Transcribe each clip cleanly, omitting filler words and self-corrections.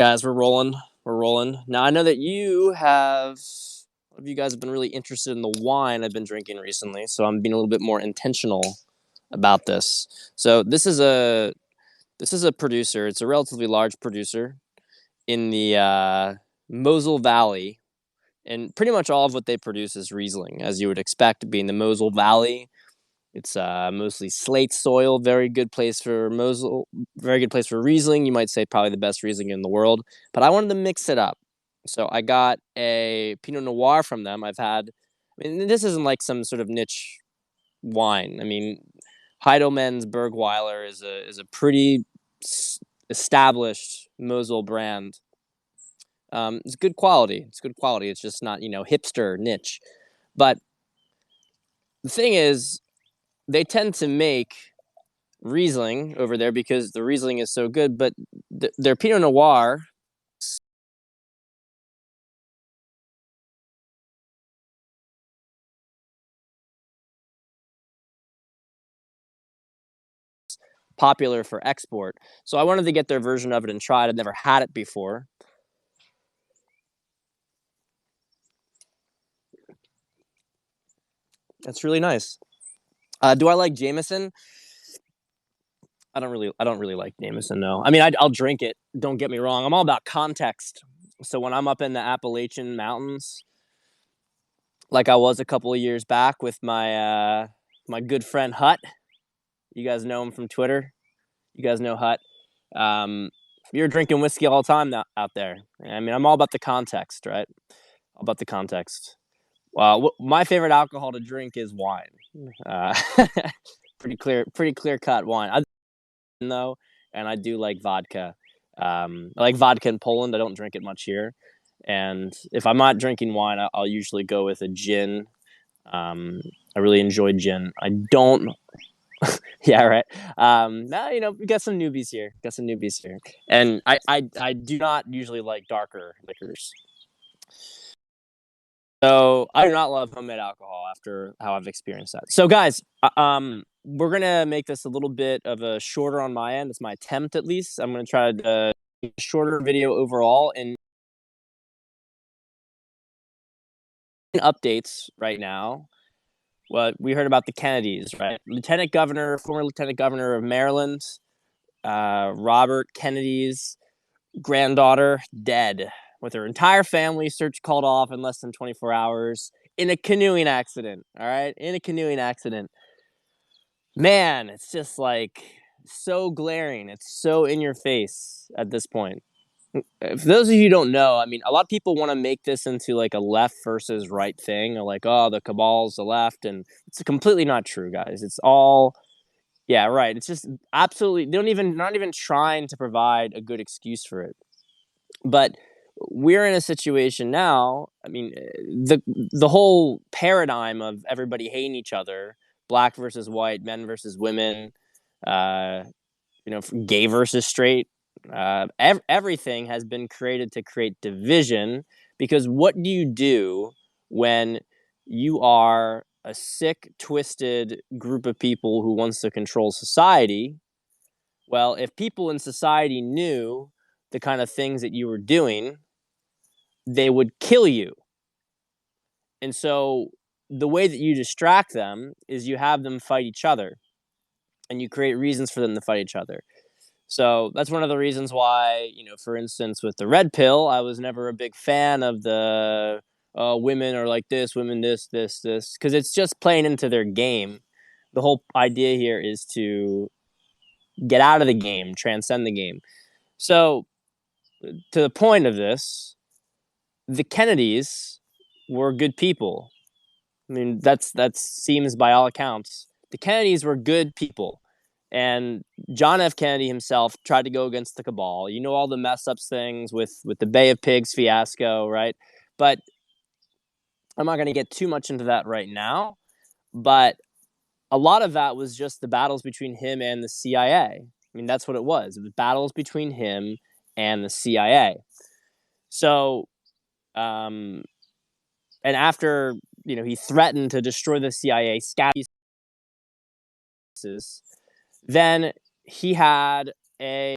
Guys, we're rolling. We're rolling. Now I know that a lot of you guys have been really interested in the wine I've been drinking recently, so I'm being a little bit more intentional about this. So this is a producer. It's a relatively large producer in the Mosel Valley, and pretty much all of what they produce is Riesling, as you would expect, being the Mosel Valley. It's mostly slate soil, very good place for Mosel, very good place for Riesling. You might say probably the best Riesling in the world, but I wanted to mix it up. So I got a Pinot Noir from them. I mean, this isn't like some sort of niche wine. I mean, Heidelmann's Bergweiler is a pretty established Mosel brand. It's good quality. It's good quality. It's just not hipster niche. But the thing is, they tend to make Riesling over there because the Riesling is so good, but their Pinot Noir popular for export. So I wanted to get their version of it and try it. I'd never had it before. That's really nice. Do I like Jameson? I don't really like Jameson. No, I mean I'll drink it. Don't get me wrong. I'm all about context. So when I'm up in the Appalachian Mountains, like I was a couple of years back with my good friend Hut. You guys know him from Twitter. You guys know Hut. You're drinking whiskey all the time out there. I mean, I'm all about the context, right? All about the context. Well, my favorite alcohol to drink is wine. Uh, pretty clear cut wine. Though, and I do like vodka. I like vodka in Poland. I don't drink it much here, and if I'm not drinking wine, I'll usually go with a gin. I really enjoy gin. I don't. Yeah, right. Now we got some newbies here. And I do not usually like darker liquors. So I do not love homemade alcohol after how I've experienced that. So guys, we're gonna make this a little bit of a shorter on my end. It's my attempt, at least. I'm gonna try to shorter video overall and updates right now. Well, we heard about the Kennedys, right? Former Lieutenant Governor of Maryland, Robert Kennedy's granddaughter, dead with her entire family, search called off in less than 24 hours in a canoeing accident. All right, in a canoeing accident. Man, it's just like so glaring. It's so in your face at this point. For those of you who don't know, I mean, a lot of people want to make this into like a left versus right thing, or like, oh, the cabal's the left, and it's completely not true, guys. It's all, yeah, right. It's just absolutely, they don't even, not even trying to provide a good excuse for it. But we're in a situation now. I mean, the whole paradigm of everybody hating each other, black versus white, men versus women, uh, gay versus straight. Everything has been created to create division, because what do you do when you are a sick, twisted group of people who wants to control society? Well, if people in society knew the kind of things that you were doing, they would kill you. And so the way that you distract them is you have them fight each other, and you create reasons for them to fight each other. So that's one of the reasons why, for instance, with the red pill, I was never a big fan of the women are like this, women this, because it's just playing into their game. The whole idea here is to get out of the game, transcend the game. So, to the point of this, the Kennedys were good people. I mean, that seems by all accounts. The Kennedys were good people. And John F. Kennedy himself tried to go against the cabal. You know all the mess ups things with the Bay of Pigs fiasco, right? But I'm not going to get too much into that right now. But a lot of that was just the battles between him and the CIA. I mean, that's what it was. It was battles between him and the CIA. So, and after he threatened to destroy the CIA, then he had a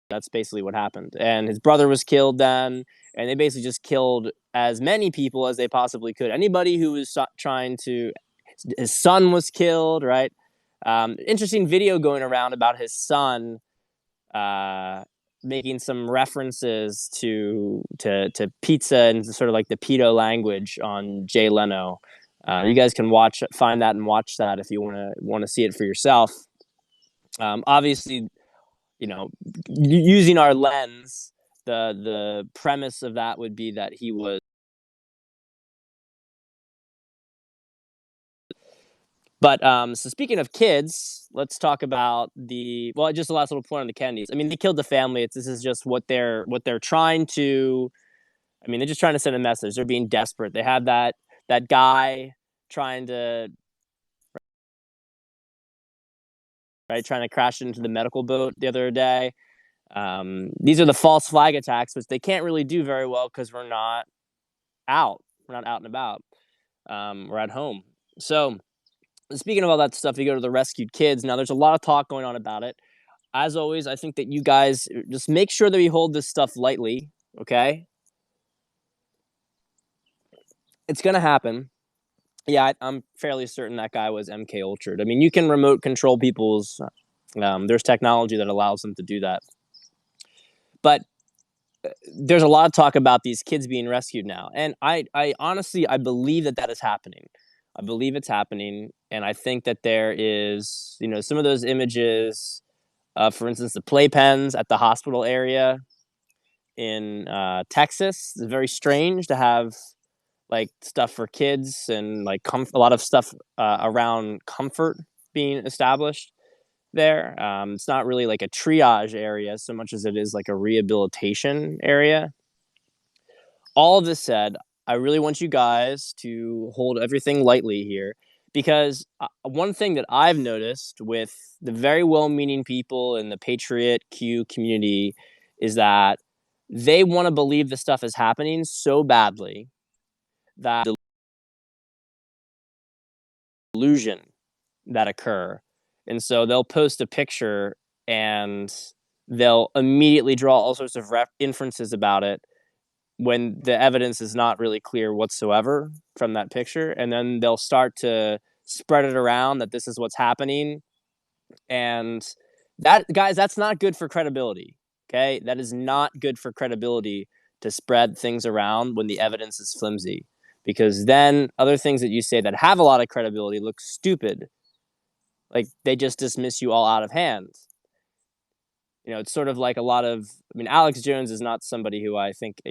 That's basically what happened. And his brother was killed then, and they basically just killed as many people as they possibly could. Anybody who was trying to, his son was killed, right? Interesting video going around about his son making some references to pizza and sort of like the pedo language on Jay Leno. You guys can find that and watch that if you want to see it for yourself. Obviously, using our lens, the premise of that would be that he was. But so speaking of kids, let's talk about just the last little point on the Kennedys. I mean, they killed the family. This is just what they're trying to. I mean, they're just trying to send a message. They're being desperate. They have that guy trying to crash into the medical boat the other day. These are the false flag attacks, which they can't really do very well because we're not out. We're not out and about. We're at home. So speaking of all that stuff, you go to the rescued kids. Now, there's a lot of talk going on about it. As always, I think that you guys just make sure that we hold this stuff lightly, okay? It's going to happen. Yeah, I'm fairly certain that guy was MK Ultra'd. I mean, you can remote control people's. There's technology that allows them to do that. But there's a lot of talk about these kids being rescued now, and I honestly believe that is happening. I believe it's happening, and I think that there is, some of those images, for instance, the playpens at the hospital area in Texas. It's very strange to have like stuff for kids and like a lot of stuff around comfort being established there. It's not really like a triage area so much as it is like a rehabilitation area. All of this said, I really want you guys to hold everything lightly here, because one thing that I've noticed with the very well-meaning people in the Patriot Q community is that they want to believe the stuff is happening so badly that delusion that occur. And so they'll post a picture and they'll immediately draw all sorts of inferences about it when the evidence is not really clear whatsoever from that picture. And then they'll start to spread it around that this is what's happening. And that, guys, that's not good for credibility. Okay. That is not good for credibility to spread things around when the evidence is flimsy, because then other things that you say that have a lot of credibility look stupid. Like they just dismiss you all out of hand. It's sort of like a lot of. I mean, Alex Jones is not somebody who I think.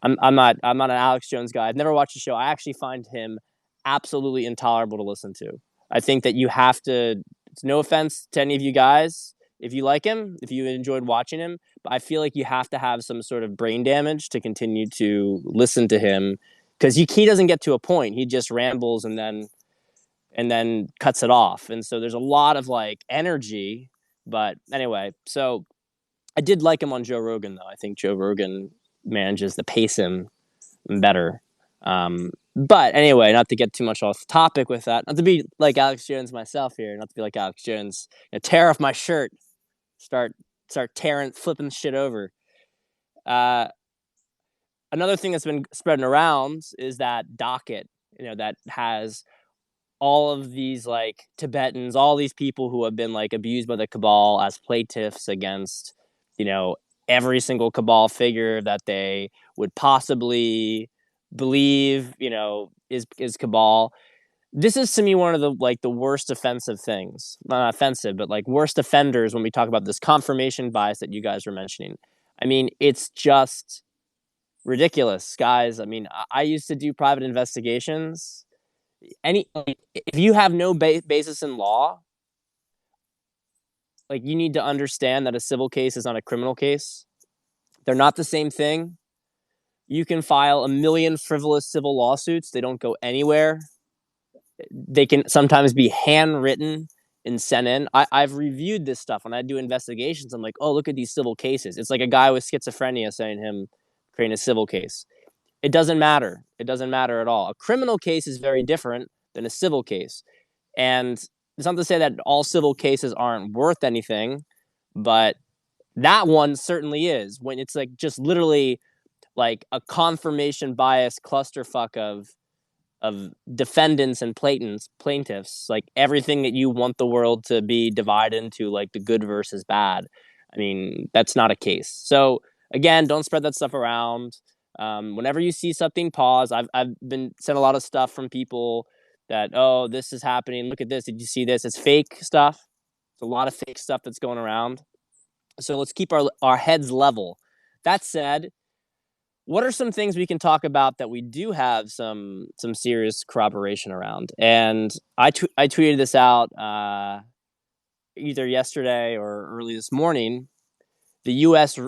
I'm not an Alex Jones guy. I've never watched the show. I actually find him absolutely intolerable to listen to. I think that you have to. It's no offense to any of you guys if you like him, if you enjoyed watching him, but I feel like you have to have some sort of brain damage to continue to listen to him, because he doesn't get to a point. He just rambles and then cuts it off. And so there's a lot of like energy. But anyway, so I did like him on Joe Rogan, though. I think Joe Rogan manages to pace him better. But anyway, not to get too much off topic with that, not to be like Alex Jones myself here, not to be like Alex Jones, tear off my shirt, start tearing, flipping shit over. Another thing that's been spreading around is that docket, that has all of these like Tibetans, all these people who have been like abused by the cabal as plaintiffs against, every single cabal figure that they would possibly believe, is cabal. This is to me one of the worst offensive things. Not offensive, but like worst offenders when we talk about this confirmation bias that you guys were mentioning. I mean, it's just ridiculous, guys. I mean, I used to do private investigations. If you have no basis in law, like, you need to understand that a civil case is not a criminal case. They're not the same thing. You can file a million frivolous civil lawsuits. They don't go anywhere. They can sometimes be handwritten and sent in. I've reviewed this stuff when I do investigations. I'm like, oh, look at these civil cases. It's like a guy with schizophrenia saying him creating a civil case. It doesn't matter. It doesn't matter at all. A criminal case is very different than a civil case. And it's not to say that all civil cases aren't worth anything, but That one certainly is, when it's like just literally like a confirmation bias clusterfuck of defendants and plaintiffs, like everything that you want the world to be divided into, like the good versus bad. I mean, that's not a case. So again, don't spread that stuff around. Whenever you see something, pause. I've been sent a lot of stuff from people that, oh, this is happening. Look at this. Did you see this? It's fake stuff. It's a lot of fake stuff that's going around. So let's keep our heads level. That said, what are some things we can talk about that we do have some serious corroboration around? And I tweeted this out either yesterday or early this morning. The U.S.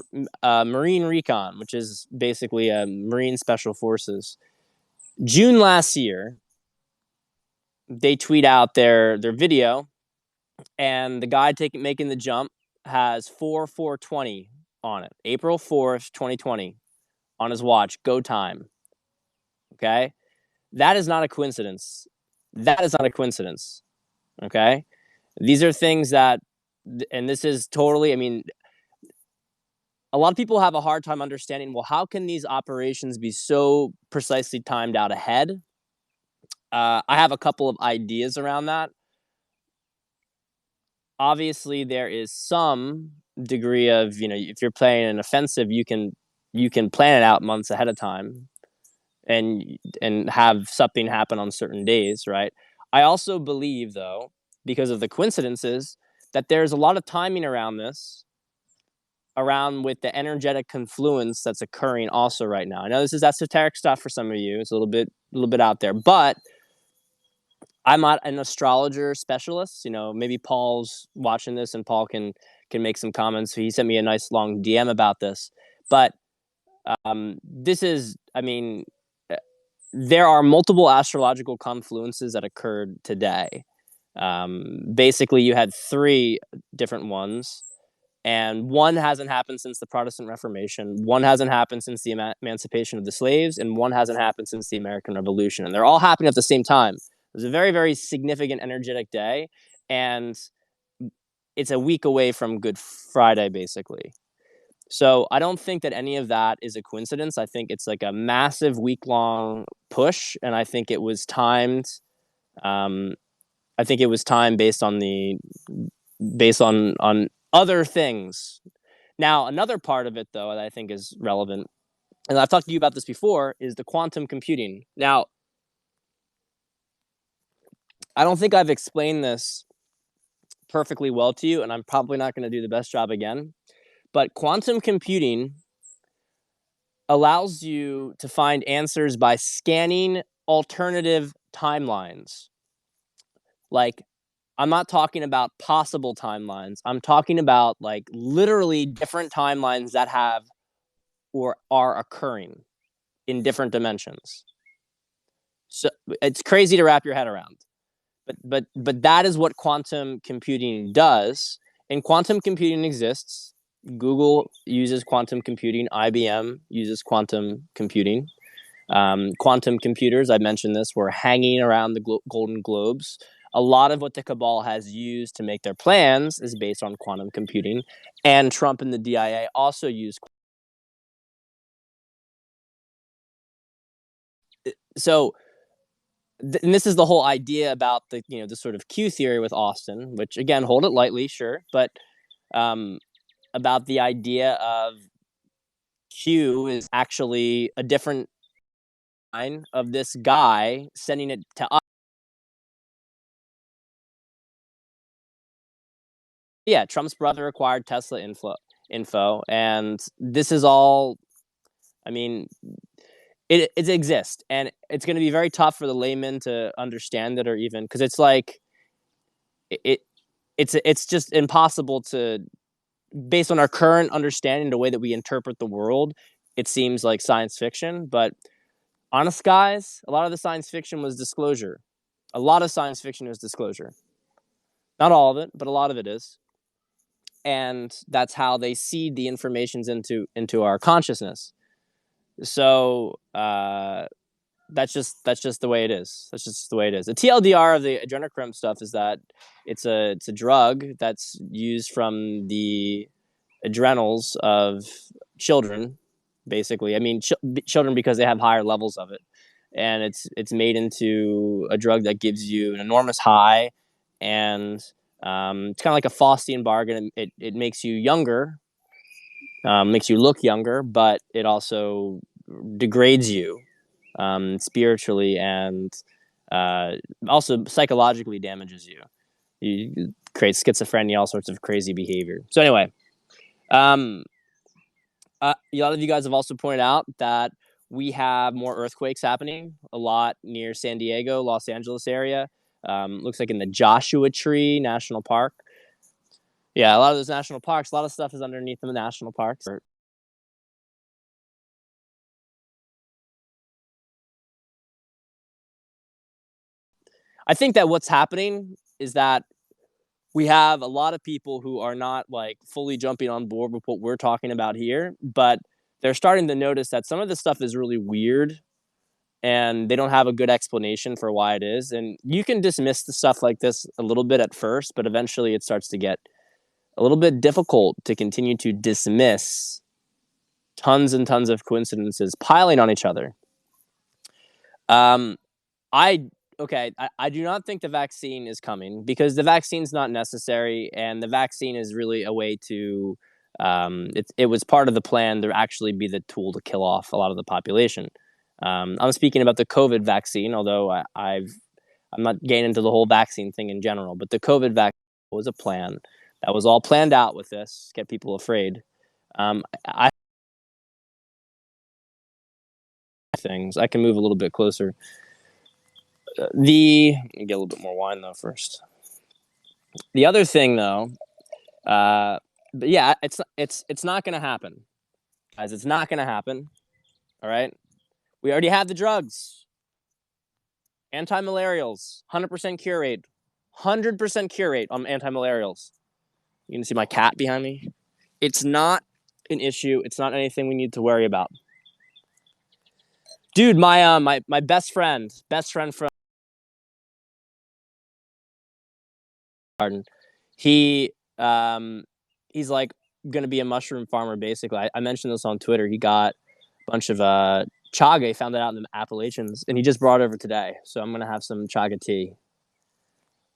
Marine Recon, which is basically a Marine Special Forces, June last year, they tweet out their video, and the guy making the jump has 4/4/20 on it. April 4th, 2020, on his watch, go time. Okay? That is not a coincidence. That is not a coincidence. Okay? These are things that, and this is totally, I mean, a lot of people have a hard time understanding, well, how can these operations be so precisely timed out ahead? I have a couple of ideas around that. Obviously, there is some degree of, if you're playing an offensive, you can plan it out months ahead of time and have something happen on certain days, right? I also believe, though, because of the coincidences, that there's a lot of timing around this, around with the energetic confluence that's occurring also right now. I know this is esoteric stuff for some of you. It's a little bit out there, but I'm not an astrologer specialist. Maybe Paul's watching this, and Paul can make some comments. He sent me a nice long DM about this, but this is, I mean, there are multiple astrological confluences that occurred today. Basically, you had three different ones, and one hasn't happened since the Protestant Reformation, one hasn't happened since the emancipation of the slaves, and one hasn't happened since the American Revolution. And they're all happening at the same time. It was a very, very significant, energetic day, and it's a week away from Good Friday, basically. So I don't think that any of that is a coincidence. I think it's like a massive week-long push, and I think it was timed. I think it was timed based on other things. Now, another part of it, though, that I think is relevant, and I've talked to you about this before, is the quantum computing. Now, I don't think I've explained this perfectly well to you, and I'm probably not going to do the best job again. But quantum computing allows you to find answers by scanning alternative timelines. Like, I'm not talking about possible timelines. I'm talking about like literally different timelines that have or are occurring in different dimensions. So it's crazy to wrap your head around. But that is what quantum computing does. And quantum computing exists. Google uses quantum computing. IBM uses quantum computing. Quantum computers, I mentioned this, were hanging around the Golden Globes. A lot of what the cabal has used to make their plans is based on quantum computing. And Trump and the DIA also use. So, and this is the whole idea about the sort of Q theory with Austin, which again, hold it lightly, sure, but about the idea of Q is actually a different line of this guy sending it to us. Yeah, Trump's brother acquired Tesla info, and this is all. I mean, it exists, and it's going to be very tough for the layman to understand it, or even because it's like it's just impossible to, based on our current understanding, the way that we interpret the world. It seems like science fiction, but honest guys, a lot of the science fiction was disclosure. A lot of science fiction is disclosure. Not all of it, but a lot of it is. And that's how they seed the informations into our consciousness. So that's just the way it is. That's just the way it is. The TLDR of the adrenochrome stuff is that it's a drug that's used from the adrenals of children, basically. I mean, children because they have higher levels of it, and it's made into a drug that gives you an enormous high, and it's kind of like a Faustian bargain. It makes you younger, makes you look younger, but it also degrades you spiritually and also psychologically damages you. You create schizophrenia, all sorts of crazy behavior. So anyway, a lot of you guys have also pointed out that we have more earthquakes happening a lot near San Diego, Los Angeles area. Looks like in the Joshua Tree National Park. Yeah, a lot of those national parks, a lot of stuff is underneath the national parks. I think that what's happening is that we have a lot of people who are not like fully jumping on board with what we're talking about here, but they're starting to notice that some of this stuff is really weird and they don't have a good explanation for why it is. And you can dismiss the stuff like this a little bit at first, but eventually it starts to get a little bit difficult to continue to dismiss tons and tons of coincidences piling on each other. Um, I I do not think the vaccine is coming because the vaccine's not necessary, and the vaccine is really a way to. It was part of the plan to actually be the tool to kill off a lot of the population. I'm speaking about the COVID vaccine, although I'm not getting into the whole vaccine thing in general. But the COVID vaccine was a plan that was all planned out with this, get people afraid. I things I can move a little bit closer. Let me get a little bit more wine though first. The other thing though, but yeah, it's not going to happen, guys. It's not going to happen. All right, we already have the drugs, anti-malarials, 100% cure rate, 100% cure rate on anti-malarials. You can see my cat behind me. It's not an issue. It's not anything we need to worry about, dude. My best friend from garden. He he's like gonna be a mushroom farmer basically. I mentioned this on Twitter. He got a bunch of chaga, found it out in the Appalachians, and he just brought it over today. So I'm gonna have some chaga tea,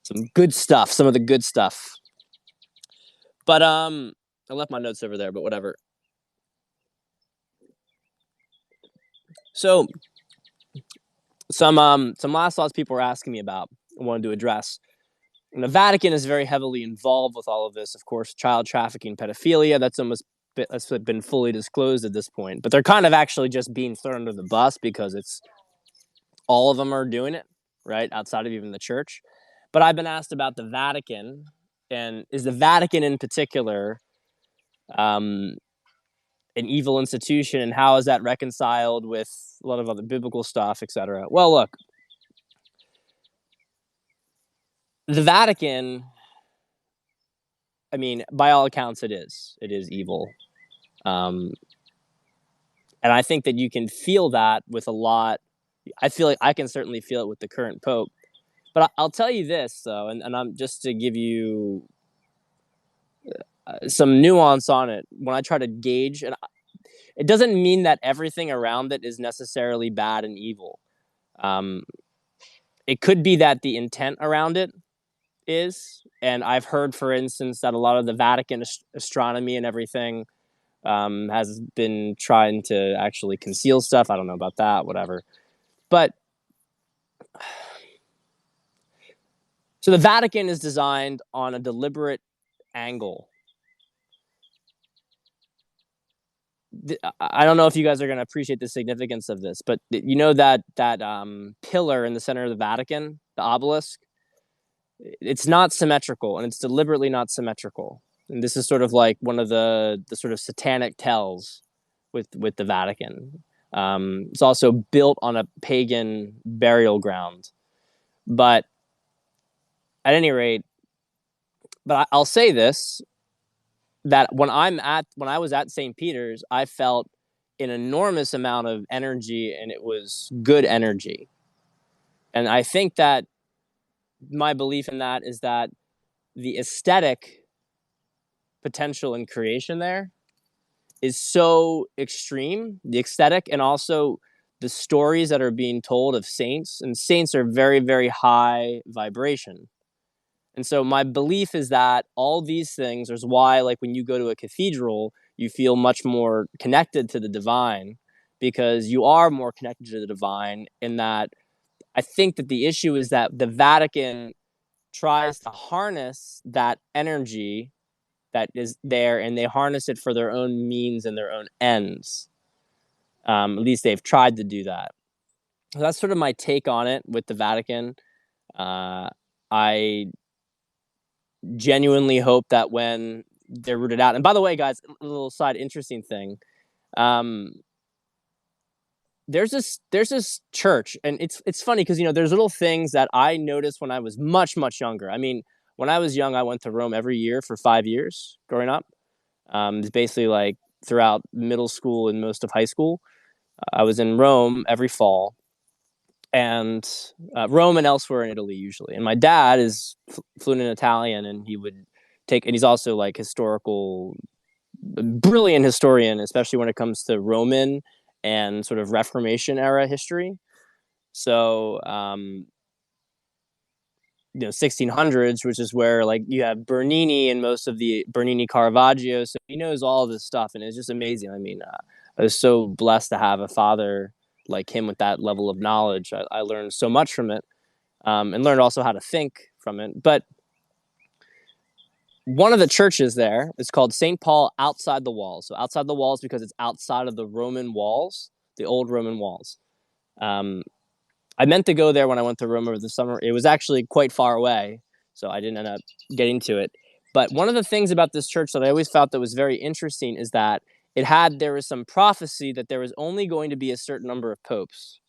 some good stuff, some of the good stuff. But I left my notes over there, but whatever. So some last thoughts people were asking me about, I wanted to address. And the Vatican is very heavily involved with all of this, of course, child trafficking, pedophilia. That's been fully disclosed at this point. But they're kind of actually just being thrown under the bus because it's all of them are doing it, right? Outside of even the church. But I've been asked about the Vatican, and is the Vatican in particular an evil institution, and how is that reconciled with a lot of other biblical stuff, etc.? Well, look, the Vatican, I mean, by all accounts, it is evil. Um, and I think that you can feel that with a lot. I feel like I can certainly feel it with the current pope. But I'll tell you this though, and I'm just to give you some nuance on it. When I try to gauge, and it doesn't mean that everything around it is necessarily bad and evil. Um, it could be that the intent around it is, and I've heard, for instance, that a lot of the Vatican astronomy and everything has been trying to actually conceal stuff. I don't know about that, whatever. But so the Vatican is designed on a deliberate angle. I don't know if you guys are going to appreciate the significance of this, but you know that pillar in the center of the Vatican, the obelisk, it's not symmetrical, and it's deliberately not symmetrical. And this is sort of like one of the sort of satanic tells with the Vatican. It's also built on a pagan burial ground, but at any rate, but I'll say this, that when I was at St. Peter's, I felt an enormous amount of energy, and it was good energy. And I think that my belief in that is that the aesthetic potential in creation there is so extreme, the aesthetic, and also the stories that are being told of saints, and saints are very, very high vibration. And so my belief is that all these things is why, like, when you go to a cathedral, you feel much more connected to the divine, because you are more connected to the divine. In that, I think that the issue is that the Vatican tries to harness that energy that is there, and they harness it for their own means and their own ends. At least they've tried to do that. So that's sort of my take on it with the Vatican. I genuinely hope that when they're rooted out, and by the way, guys, a little side interesting thing. Um, there's this church, and it's funny because there's little things that I noticed when I was much younger. I mean, when I was young, I went to Rome every year for 5 years growing up. It's basically like throughout middle school and most of high school. I was in Rome every fall, and Rome and elsewhere in Italy usually. And my dad is fluent in Italian, and he's also like brilliant historian, especially when it comes to Roman and sort of Reformation era history. So, 1600s, which is where like you have Bernini and most of the Bernini Caravaggio. So he knows all of this stuff, and it's just amazing. I mean, I was so blessed to have a father like him with that level of knowledge. I learned so much from it, and learned also how to think from it. But one of the churches there is called St. Paul outside the walls. So outside the walls because it's outside of the Roman walls, the old Roman walls. I meant to go there when I went to Rome over the summer. It was actually quite far away, so I didn't end up getting to it. But one of the things about this church that I always felt that was very interesting is that there was some prophecy that there was only going to be a certain number of popes.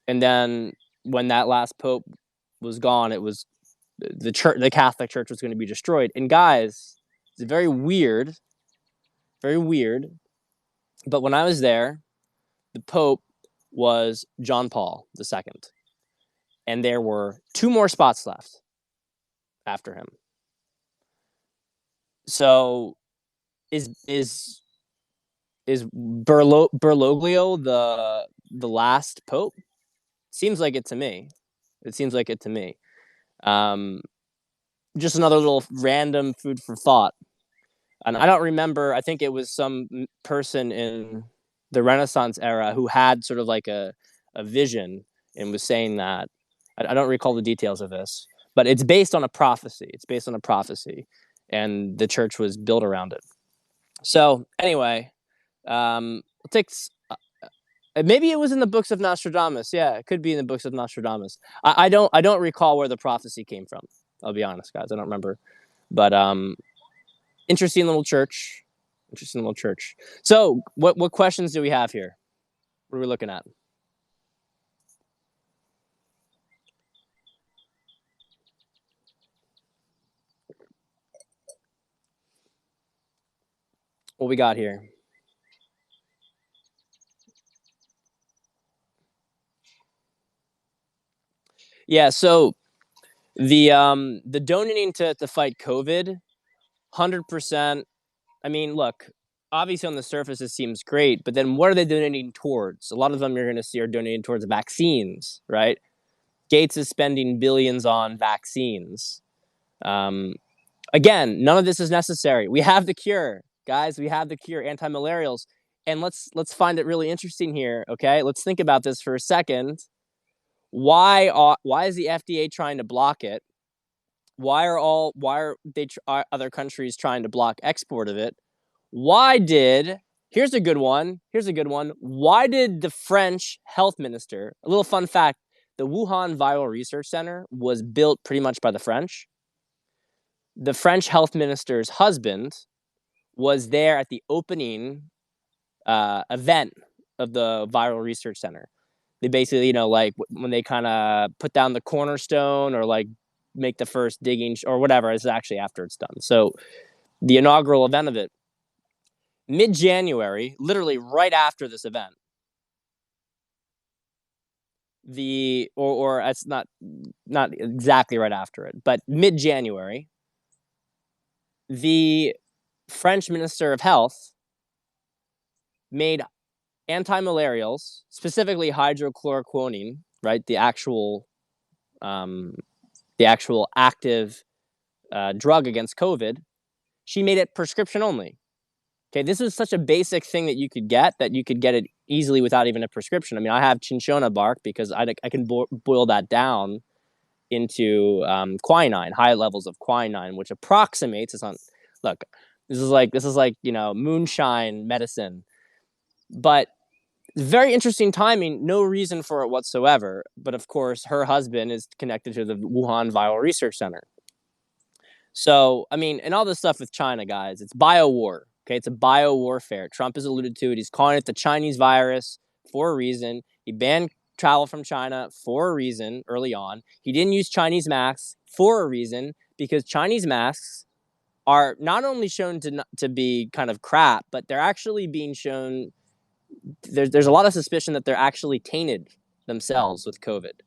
And then when that last pope was gone, it was the Catholic Church was going to be destroyed. And guys, it's very weird, very weird. But when I was there, the Pope was John Paul II, and there were 2 more spots left after him. So is Bergoglio the last Pope? Seems like it to me. It seems like it to me. Just another little random food for thought. And I don't remember, I think it was some person in the Renaissance era who had sort of like a vision and was saying that. I don't recall the details of this, but it's based on a prophecy. It's based on a prophecy, and the church was built around it. So anyway, it takes. Maybe it was in the books of Nostradamus. Yeah, it could be in the books of Nostradamus. I don't recall where the prophecy came from. I'll be honest, guys. I don't remember. But interesting little church. Interesting little church. So, what questions do we have here? What are we looking at? What we got here? Yeah. So the donating to fight COVID, 100%. I mean, look, obviously on the surface it seems great, but then what are they donating towards? A lot of them you're going to see are donating towards vaccines, right? Gates is spending billions on vaccines. Again, none of this is necessary. We have the cure, guys. We have the cure, anti-malarials. And let's find it really interesting here, okay? Let's think about this for a second. Why is the FDA trying to block it? Why are other countries trying to block export of it? Here's a good one. Why did the French health minister, a little fun fact, the Wuhan Viral Research Center was built pretty much by the French. The French health minister's husband was there at the opening event of the Viral Research Center. They basically, like when they kind of put down the cornerstone or like make the first digging or whatever, is actually after it's done. So the inaugural event of it, mid-January, literally right after this event, or it's not exactly right after it, but mid-January, the French Minister of Health made anti-malarials, specifically hydrochloroquine, right? The actual active drug against COVID. She made it prescription only. Okay, this is such a basic thing that you could get it easily without even a prescription. I mean, I have cinchona bark because I can boil that down into quinine, high levels of quinine, which approximates. It's not. Look, this is like moonshine medicine, but very interesting timing. No reason for it whatsoever. But of course, her husband is connected to the Wuhan Viral Research Center. So, I mean, and all this stuff with China, guys, it's biowar. Okay, it's a biowarfare. Trump has alluded to it. He's calling it the Chinese virus for a reason. He banned travel from China for a reason early on. He didn't use Chinese masks for a reason because Chinese masks are not only shown to be kind of crap, but they're actually being shown. There's a lot of suspicion that they're actually tainted themselves with COVID,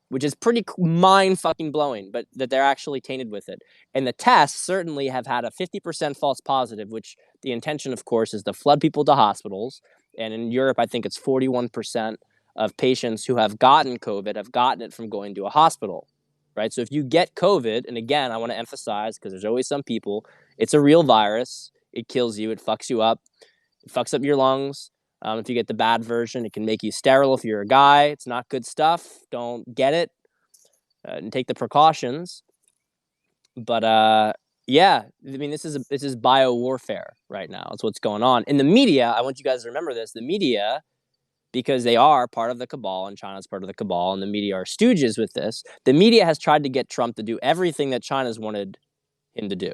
which is pretty mind fucking blowing, but that they're actually tainted with it. And the tests certainly have had a 50% false positive, which the intention, of course, is to flood people to hospitals. And in Europe, I think it's 41% of patients who have gotten COVID have gotten it from going to a hospital, right? So if you get COVID, and again, I want to emphasize, because there's always some people, it's a real virus. It kills you. It fucks you up. It fucks up your lungs. If you get the bad version, it can make you sterile if you're a guy. It's not good stuff. Don't get it and take the precautions. But yeah, I mean, this is bio warfare right now. That's what's going on. In the media, I want you guys to remember this. The media, because they are part of the cabal and China's part of the cabal and the media are stooges with this, the media has tried to get Trump to do everything that China's wanted him to do.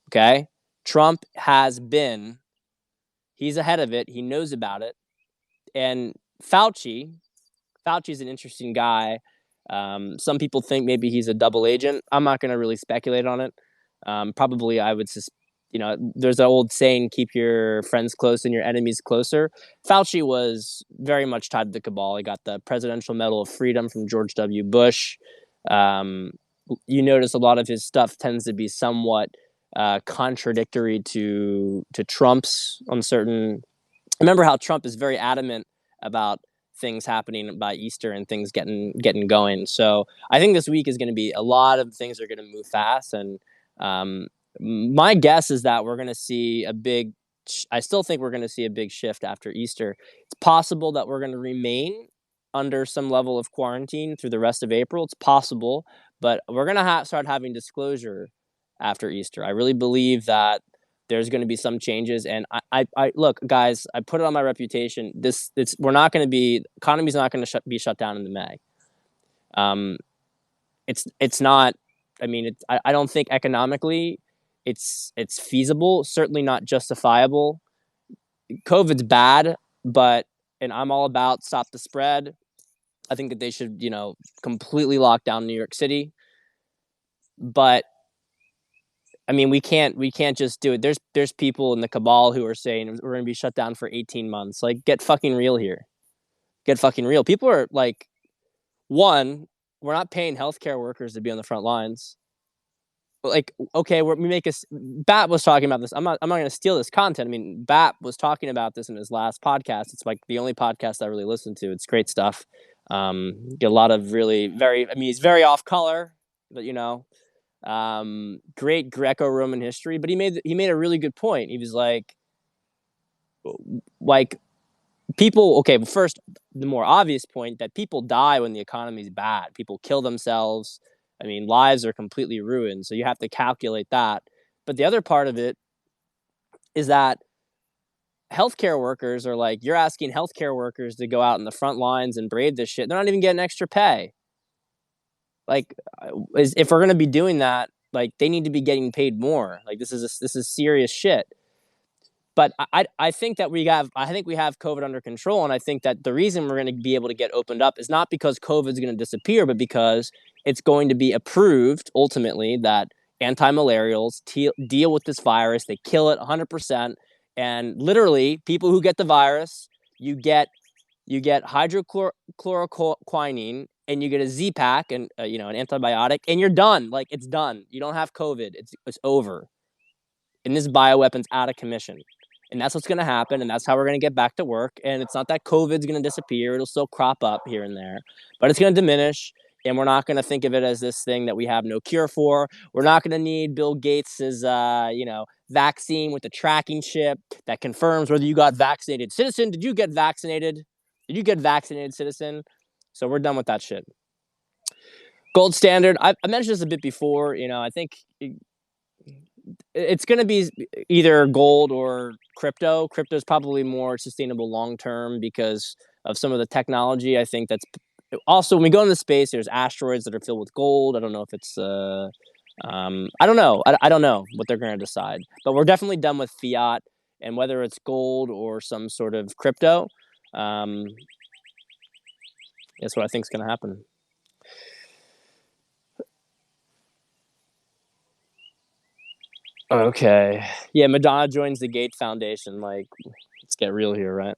Okay? Trump has been... He's ahead of it. He knows about it. And Fauci's an interesting guy. Some people think maybe he's a double agent. I'm not going to really speculate on it. Probably I would there's an old saying, keep your friends close and your enemies closer. Fauci was very much tied to the cabal. He got the Presidential Medal of Freedom from George W. Bush. You notice a lot of his stuff tends to be somewhat contradictory to Trump's on certain. Remember how Trump is very adamant about things happening by Easter and things getting going. So I think this week is going to be a lot of things are going to move fast, and my guess is that we're going to see a big. I still think we're going to see a big shift after Easter. It's possible that we're going to remain under some level of quarantine through the rest of April. It's possible, but we're going to start having disclosure after Easter. I really believe that there's going to be some changes, and I look, guys, I put it on my reputation. We're not going to be, economy's not going to be shut down in the May. It's not. I mean, I don't think economically it's feasible. Certainly not justifiable. COVID's bad, and I'm all about stop the spread. I think that they should, completely lock down New York City, but. I mean, we can't just do it. There's people in the cabal who are saying we're going to be shut down for 18 months. Like, get fucking real here. Get fucking real. People are like, one, we're not paying healthcare workers to be on the front lines. Like, okay, Bat was talking about this. I'm not going to steal this content. I mean, Bat was talking about this in his last podcast. It's like the only podcast I really listen to. It's great stuff. Get a lot of really he's very off color, but great Greco-Roman history, but he made a really good point. He was like people. Okay, first, the more obvious point that people die when the economy's bad. People kill themselves. I mean, lives are completely ruined. So you have to calculate that. But the other part of it is that healthcare workers are like, you're asking healthcare workers to go out in the front lines and brave this shit. They're not even getting extra pay. Like, if we're going to be doing that, like, they need to be getting paid more. Like, this is serious shit. But I think that we have COVID under control, and I think that the reason we're going to be able to get opened up is not because COVID is going to disappear, but because it's going to be approved ultimately that anti-malarials deal with this virus. They kill it 100%, and literally, people who get the virus, you get hydrochloroquine and you get a Z pack and an antibiotic, and you're done. Like, it's done. You don't have COVID. It's over. And this bioweapon's out of commission. And that's what's going to happen, and that's how we're going to get back to work. And it's not that COVID's going to disappear. It'll still crop up here and there, but it's going to diminish, and we're not going to think of it as this thing that we have no cure for. We're not going to need Bill Gates's, vaccine with the tracking chip that confirms whether you got vaccinated. Citizen, did you get vaccinated? Did you get vaccinated, citizen? So we're done with that shit. Gold standard. I mentioned this a bit before. I think it's going to be either gold or crypto. Crypto is probably more sustainable long term because of some of the technology. I think that's also, when we go into space, there's asteroids that are filled with gold. I don't know if it's I don't know. I don't know what they're going to decide, but we're definitely done with fiat, and whether it's gold or some sort of crypto, that's what I think is going to happen. Okay. Yeah, Madonna joins the Gates Foundation. Like, let's get real here, right?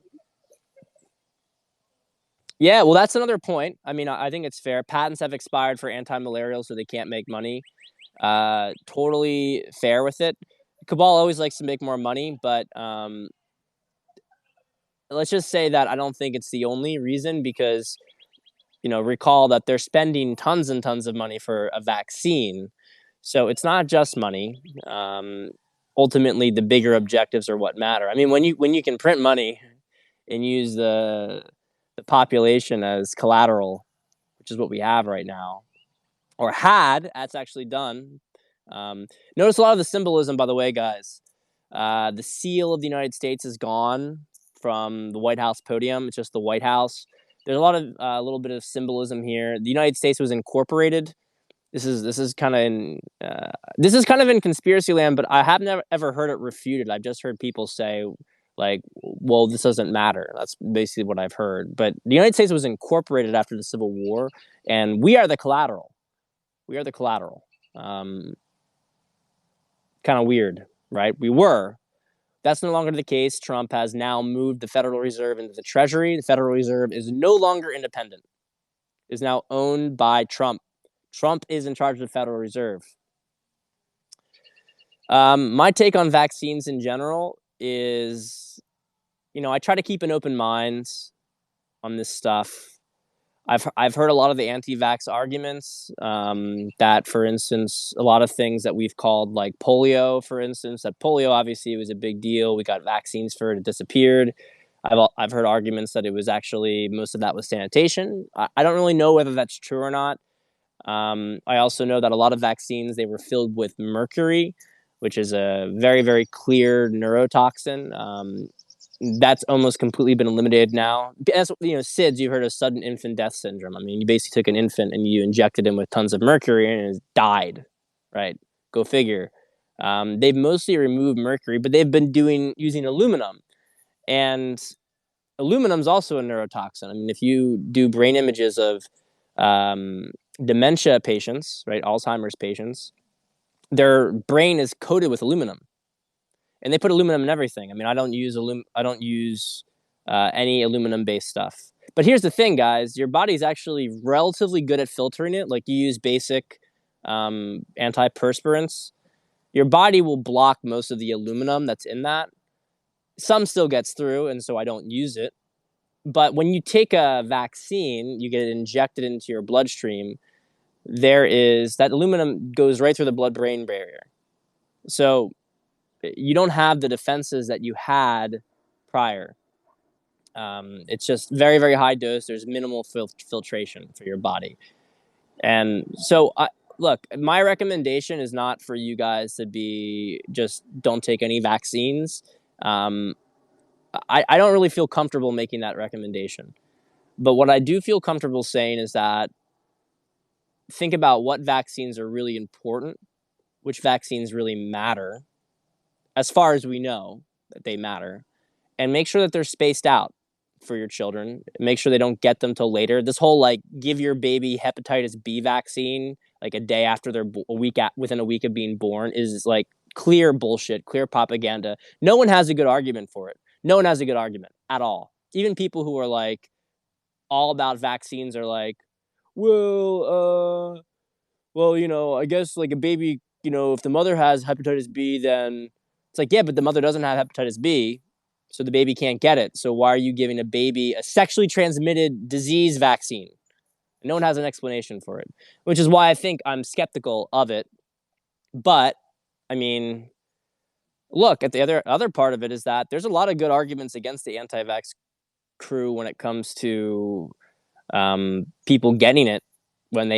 Yeah, well, that's another point. I mean, I think it's fair. Patents have expired for anti-malarial, so they can't make money. Totally fair with it. CABAL always likes to make more money, but let's just say that I don't think it's the only reason, because recall that they're spending tons and tons of money for a vaccine. So it's not just money. Ultimately, the bigger objectives are what matter. I mean, when you can print money and use the population as collateral, which is what we have right now, or had, that's actually done. Notice a lot of the symbolism, by the way, guys. The seal of the United States is gone from the White House podium. It's just the White House. There's a lot of little bit of symbolism here. The United States was incorporated. This is kind of in conspiracy land, but I have never ever heard it refuted. I've just heard people say, like, well, this doesn't matter. That's basically what I've heard. But the United States was incorporated after the Civil War, and we are the collateral. We are the collateral. Kind of weird, right? We were. That's no longer the case. Trump has now moved the Federal Reserve into the Treasury. The Federal Reserve is no longer independent. It is now owned by Trump. Trump is in charge of the Federal Reserve. My take on vaccines in general is, I try to keep an open mind on this stuff. I've heard a lot of the anti-vax arguments, that, for instance, a lot of things that we've called, like polio, for instance, that polio obviously was a big deal. We got vaccines for it. It disappeared. I've heard arguments that it was actually, most of that was sanitation. I don't really know whether that's true or not. I also know that a lot of vaccines, they were filled with mercury, which is a very, very clear neurotoxin. That's almost completely been eliminated now. As SIDS, you've heard of sudden infant death syndrome. I mean, you basically took an infant and you injected him with tons of mercury and it died, right? Go figure. They've mostly removed mercury, but they've been using aluminum, and aluminum is also a neurotoxin. I mean, if you do brain images of dementia patients, right, Alzheimer's patients, their brain is coated with aluminum. And they put aluminum in everything. I mean, I don't use any aluminum-based stuff. But here's the thing, guys. Your body's actually relatively good at filtering it. Like, you use basic antiperspirants. Your body will block most of the aluminum that's in that. Some still gets through, and so I don't use it. But when you take a vaccine, you get it injected into your bloodstream, that aluminum goes right through the blood-brain barrier. So you don't have the defenses that you had prior. It's just very, very high dose. There's minimal filtration for your body. And so, look, my recommendation is not for you guys to be just don't take any vaccines. I don't really feel comfortable making that recommendation. But what I do feel comfortable saying is that think about what vaccines are really important, which vaccines really matter, as far as we know that they matter, and make sure that they're spaced out for your children. Make sure they don't get them till later. This whole, give your baby hepatitis B vaccine like a day after they're within a week of being born is clear bullshit, clear propaganda. No one has a good argument for it. No one has a good argument at all. Even people who are all about vaccines are well, I guess like a baby, if the mother has hepatitis B, then it's like, yeah, but the mother doesn't have hepatitis B, so the baby can't get it. So why are you giving a baby a sexually transmitted disease vaccine? No one has an explanation for it, which is why I think I'm skeptical of it. But I mean, look at the other part of it is that there's a lot of good arguments against the anti-vax crew when it comes to people getting it when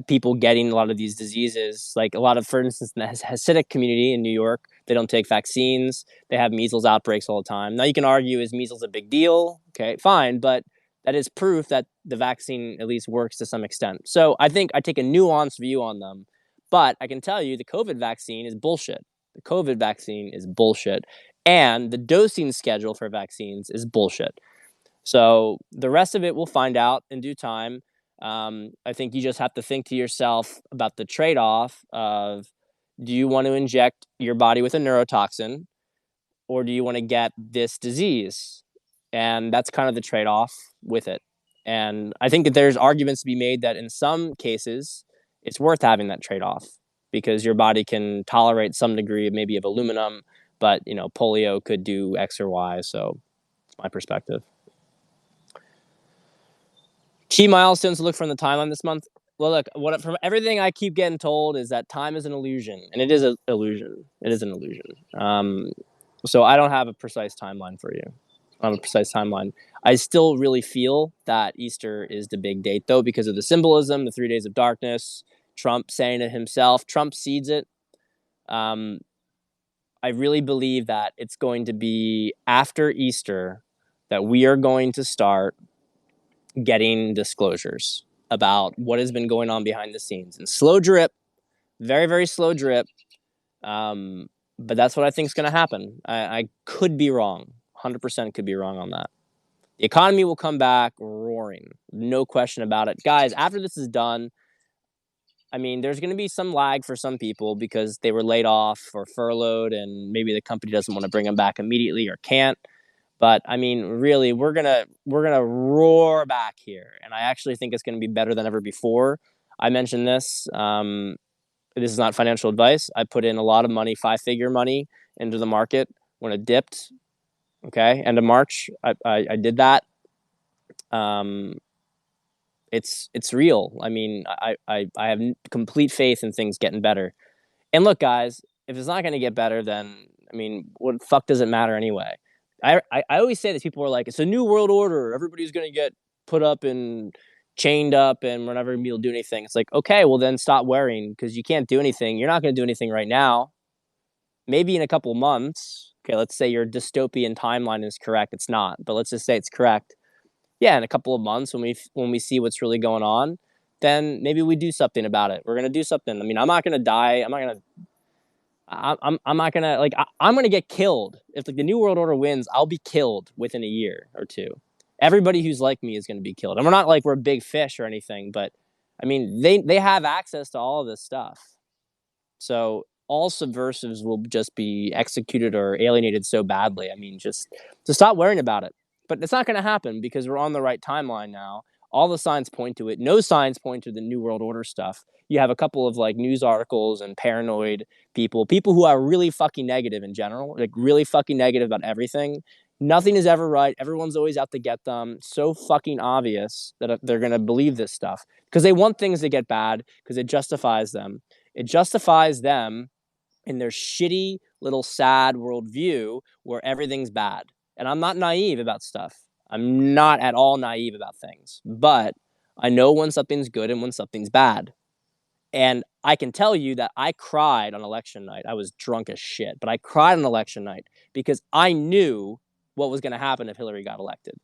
people getting a lot of these diseases. Like a lot of, for instance, in the Hasidic community in New York, they don't take vaccines. They have measles outbreaks all the time. Now you can argue, is measles a big deal? Okay, fine, but that is proof that the vaccine at least works to some extent. So I think I take a nuanced view on them, but I can tell you the COVID vaccine is bullshit. The COVID vaccine is bullshit, and the dosing schedule for vaccines is bullshit. So the rest of it we'll find out in due time. I think you just have to think to yourself about the trade-off of, do you want to inject your body with a neurotoxin, or do you want to get this disease? And that's kind of the trade-off with it. And I think that there's arguments to be made that in some cases it's worth having that trade-off because your body can tolerate some degree maybe of aluminum, but polio could do X or Y. So it's my perspective. Key milestones to look for in the timeline this month. Well, look, from everything I keep getting told is that time is an illusion, and it is an illusion. It is an illusion. So I don't have a precise timeline for you. I don't have a precise timeline. I still really feel that Easter is the big date, though, because of the symbolism, the 3 days of darkness, Trump saying it himself. Trump seeds it. I really believe that it's going to be after Easter that we are going to start getting disclosures about what has been going on behind the scenes. And slow drip, very, very slow drip. But that's what I think is going to happen. I could be wrong. 100% could be wrong on that. The economy will come back roaring. No question about it. Guys, after this is done, I mean, there's going to be some lag for some people because they were laid off or furloughed and maybe the company doesn't want to bring them back immediately or can't. But I mean, really, we're gonna roar back here, and I actually think it's gonna be better than ever before. I mentioned this. This is not financial advice. I put in a lot of money, 5-figure money, into the market when it dipped. Okay, end of March, I did that. It's real. I mean, I have complete faith in things getting better. And look, guys, if it's not going to get better, then I mean, what the fuck does it matter anyway? I always say this. People are like, it's a new world order. Everybody's going to get put up and chained up, and we're never going to be able to do anything. It's like, okay, well then stop worrying because you can't do anything. You're not going to do anything right now. Maybe in a couple months. Okay, let's say your dystopian timeline is correct. It's not, but let's just say it's correct. Yeah, in a couple of months when we see what's really going on, then maybe we do something about it. We're gonna do something. I mean, I'm not gonna die. I'm not gonna I'm gonna get killed if like the New World Order wins. I'll be killed within a year or two. Everybody who's like me is gonna be killed, and we're not like we're big fish or anything. But I mean, they have access to all of this stuff, so all subversives will just be executed or alienated so badly. I mean, just to stop worrying about it. But it's not going to happen because we're on the right timeline now. All the signs point to it. No signs point to the New World Order stuff. You have a couple of like news articles and paranoid people who are really fucking negative in general, like really fucking negative about everything. Nothing is ever right. Everyone's always out to get them. So fucking obvious that they're going to believe this stuff because they want things to get bad because it justifies them. It justifies them in their shitty little sad worldview where everything's bad. And I'm not naive about stuff. I'm not at all naive about things. But I know when something's good and when something's bad. And I can tell you that I cried on election night. I was drunk as shit, but I cried on election night because I knew what was going to happen if Hillary got elected.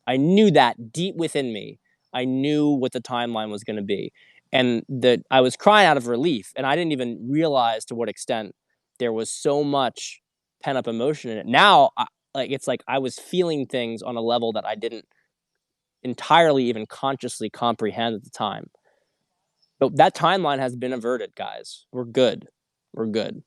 I knew that deep within me. I knew what the timeline was going to be. And that I was crying out of relief. And I didn't even realize to what extent there was so much pent up emotion in it. Now, it's like I was feeling things on a level that I didn't entirely even consciously comprehend at the time. But that timeline has been averted, guys. We're good. We're good.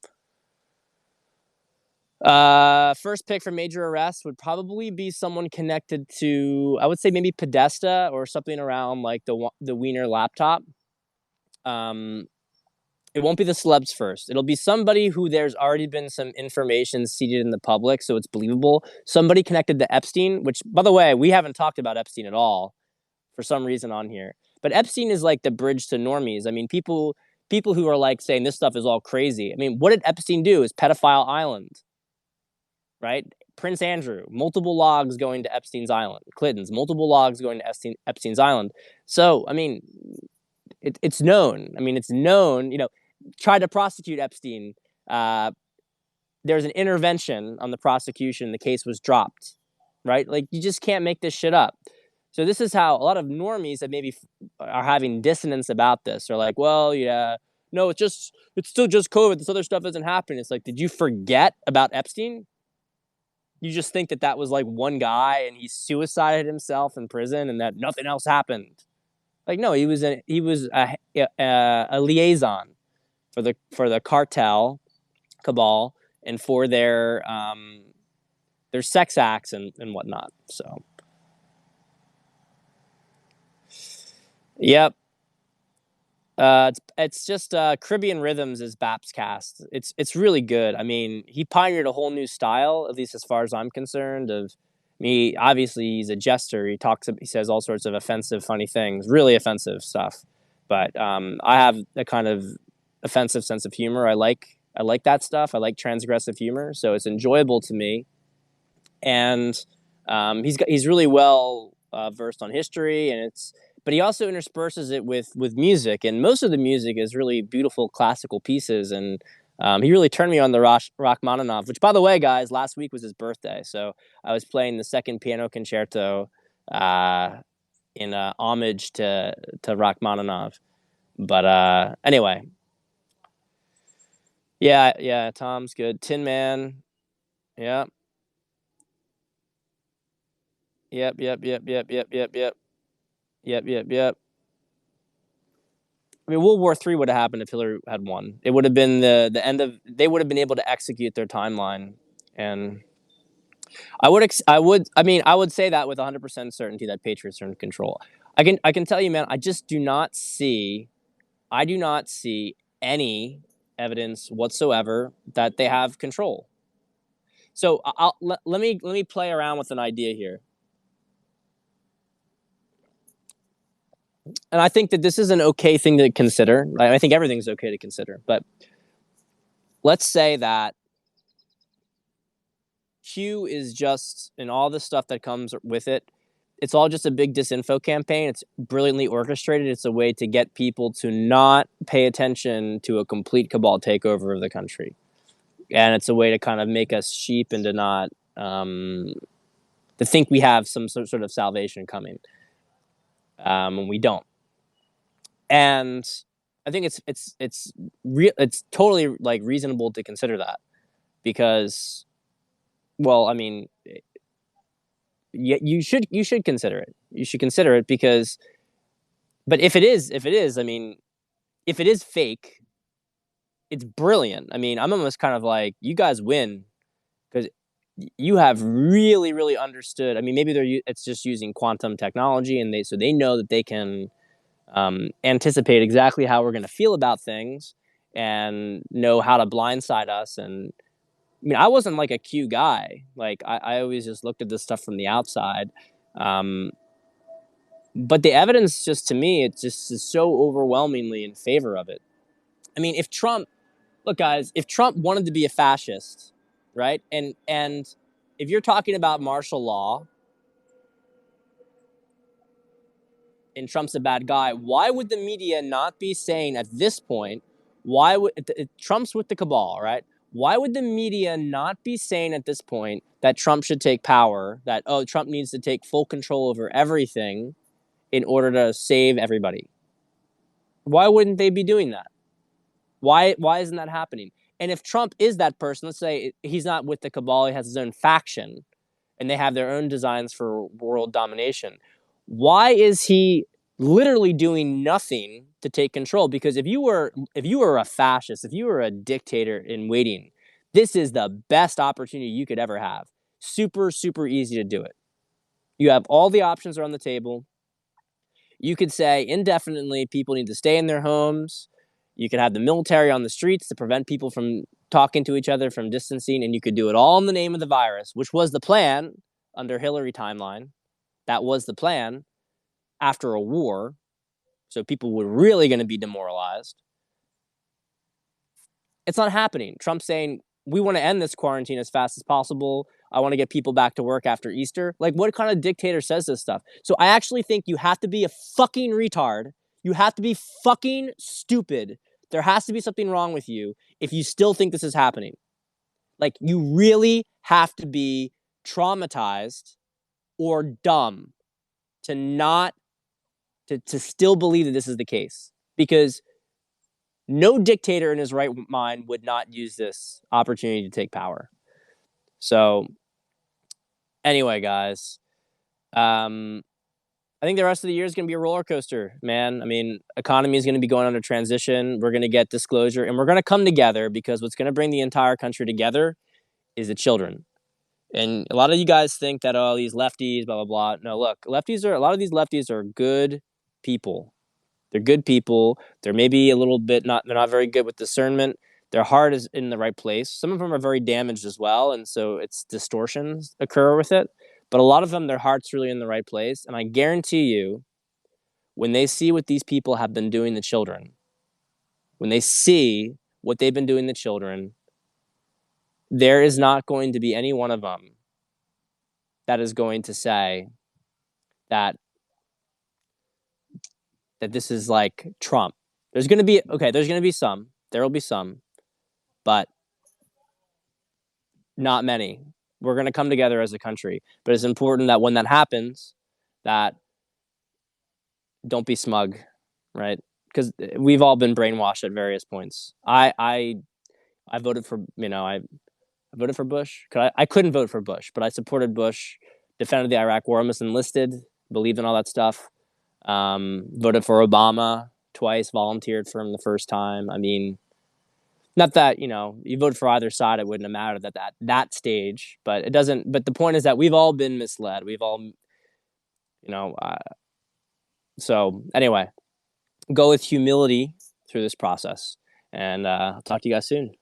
First pick for major arrest would probably be someone connected to, I would say maybe Podesta or something around like the Wiener laptop. Um, it won't be the celebs first. It'll be somebody who there's already been some information seeded in the public, so it's believable. Somebody connected to Epstein, which, by the way, we haven't talked about Epstein at all for some reason on here. But Epstein is like the bridge to normies. I mean, people who are like saying this stuff is all crazy. I mean, what did Epstein do? Is pedophile island, right? Prince Andrew, multiple logs going to Epstein's island. Clinton's multiple logs going to Epstein's island. So, I mean, it's known. I mean, it's known. Tried to prosecute Epstein. There's an intervention on the prosecution. The case was dropped, right? Like, you just can't make this shit up. So this is how a lot of normies that maybe are having dissonance about this are like, well, yeah, no, it's still just COVID. This other stuff isn't happening. It's like, did you forget about Epstein? You just think that was like one guy and he suicided himself in prison and that nothing else happened. Like, no, he was a liaison for the cartel, cabal, and for their sex acts and whatnot. So, yep. It's just Caribbean Rhythms is Bap's cast. It's really good. I mean, he pioneered a whole new style, at least as far as I'm concerned. Of me, obviously, he's a jester. He says all sorts of offensive, funny things, really offensive stuff. But I have a kind of offensive sense of humor. I like that stuff. I like transgressive humor, so it's enjoyable to me. And he's really well versed on history, and but he also intersperses it with music, and most of the music is really beautiful classical pieces. And he really turned me on the Rachmaninoff, which, by the way, guys, last week was his birthday, so I was playing the second piano concerto in homage to Rachmaninoff. But anyway, yeah, Tom's good. Tin Man, yeah, yep. Yep. I mean, World War III would have happened if Hillary had won. It would have been the end of. They would have been able to execute their timeline, and I would say that with 100% certainty that Patriots are in control. I can tell you, man. I do not see any evidence whatsoever that they have control. So let me play around with an idea here. And I think that this is an okay thing to consider. I think everything's okay to consider. But let's say that Q is just, and all the stuff that comes with it, it's all just a big disinfo campaign. It's brilliantly orchestrated. It's a way to get people to not pay attention to a complete cabal takeover of the country. And it's a way to kind of make us sheep and to not to think we have some sort of salvation coming when we don't. And I think it's totally like reasonable to consider that, because, well, I mean, you should consider it. You should consider it because, but if it is, I mean, if it is fake, it's brilliant. I mean, I'm almost kind of like, you guys win because you have really, really understood. I mean, maybe it's just using quantum technology, and they know that they can anticipate exactly how we're going to feel about things and know how to blindside us. And I mean, I wasn't like a Q guy. Like, I always just looked at this stuff from the outside. But the evidence, just to me, it just is so overwhelmingly in favor of it. I mean, look, guys, if Trump wanted to be a fascist, right? And if you're talking about martial law and Trump's a bad guy, why would the media not be saying at this point, Trump's with the cabal, right? Why would the media not be saying at this point that Trump should take power, that, oh, Trump needs to take full control over everything in order to save everybody? Why wouldn't they be doing that? Why isn't that happening? And if Trump is that person, let's say he's not with the cabal, he has his own faction, and they have their own designs for world domination, why is he literally doing nothing to take control? Because if you were a fascist, if you were a dictator in waiting, This is the best opportunity you could ever have. Super, super easy to do it. You have all the options are on the table. You could say indefinitely people need to stay in their homes. You could have the military on the streets to prevent people from talking to each other, from distancing, and you could do it all in the name of the virus, which was the plan under Hillary timeline. That was the plan after a war. So people were really going to be demoralized. It's not happening. Trump's saying, we want to end this quarantine as fast as possible. I want to get people back to work after Easter. Like, what kind of dictator says this stuff? So I actually think you have to be a fucking retard. You have to be fucking stupid. There has to be something wrong with you if you still think this is happening. Like, you really have to be traumatized or dumb to not to still believe that this is the case, because no dictator in his right mind would not use this opportunity to take power. So anyway, guys, I think the rest of the year is going to be a roller coaster, man. I mean, economy is going to be going under transition. We're going to get disclosure, and we're going to come together, because what's going to bring the entire country together is the children. And a lot of you guys think that, oh, these lefties, blah, blah, blah. No, look, a lot of these lefties are good people. They're good people. They're maybe a little bit they're not very good with discernment. Their heart is in the right place. Some of them are very damaged as well, and so it's distortions occur with it. But a lot of them, their heart's really in the right place. And I guarantee you, when they see what these people have been doing to children, when they see what they've been doing to children, there is not going to be any one of them that is going to say that this is like Trump. There's going to be some. There will be some, but not many. We're going to come together as a country. But it's important that when that happens, that don't be smug, right? Because we've all been brainwashed at various points. I voted for, I voted for Bush. I couldn't vote for Bush, but I supported Bush, defended the Iraq War, almost enlisted, believed in all that stuff. Voted for Obama twice, volunteered for him the first time. I mean, not that, you vote for either side, it wouldn't have mattered at that stage, but it doesn't. But the point is that we've all been misled. We've all, so anyway, go with humility through this process, and I'll talk to you guys soon.